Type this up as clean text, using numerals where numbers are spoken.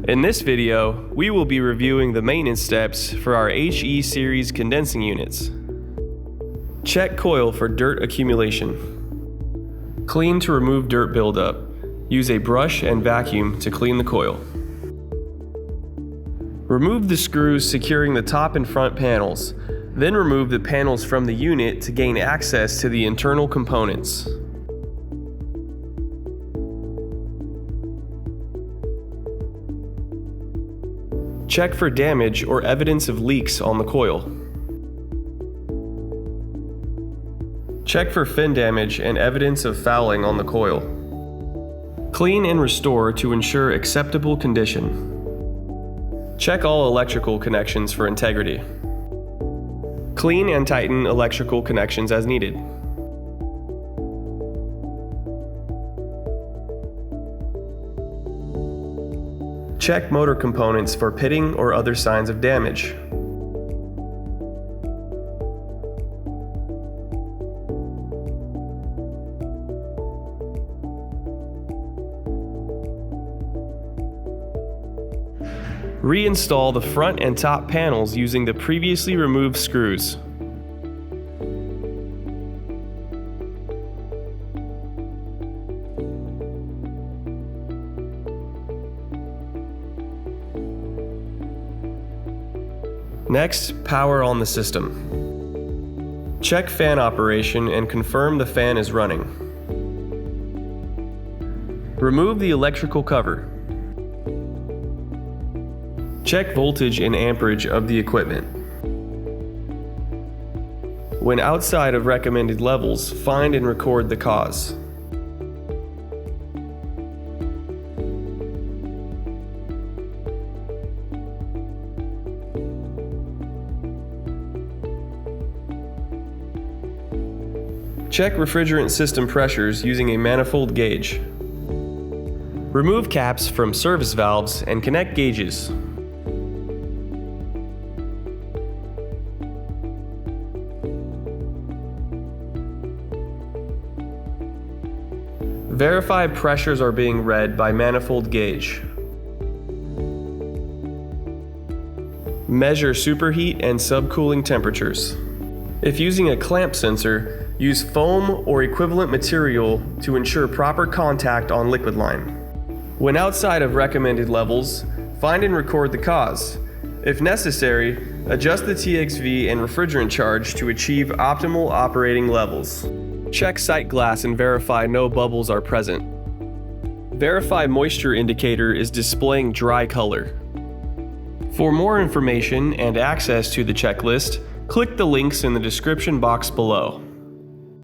In this video, we will be reviewing the maintenance steps for our HE series condensing units. Check coil for dirt accumulation. Clean to remove dirt buildup. Use a brush and vacuum to clean the coil. Remove the screws securing the top and front panels, then remove the panels from the unit to gain access to the internal components. Check for damage or evidence of leaks on the coil. Check for fin damage and evidence of fouling on the coil. Clean and restore to ensure acceptable condition. Check all electrical connections for integrity. Clean and tighten electrical connections as needed. Check motor components for pitting or other signs of damage. Reinstall the front and top panels using the previously removed screws. Next, power on the system. Check fan operation and confirm the fan is running. Remove the electrical cover. Check voltage and amperage of the equipment. When outside of recommended levels, find and record the cause. Check refrigerant system pressures using a manifold gauge. Remove caps from service valves and connect gauges. Verify pressures are being read by manifold gauge. Measure superheat and subcooling temperatures. If using a clamp sensor, use foam or equivalent material to ensure proper contact on liquid line. When outside of recommended levels, find and record the cause. If necessary, adjust the TXV and refrigerant charge to achieve optimal operating levels. Check sight glass and verify no bubbles are present. Verify moisture indicator is displaying dry color. For more information and access to the checklist, click the links in the description box below.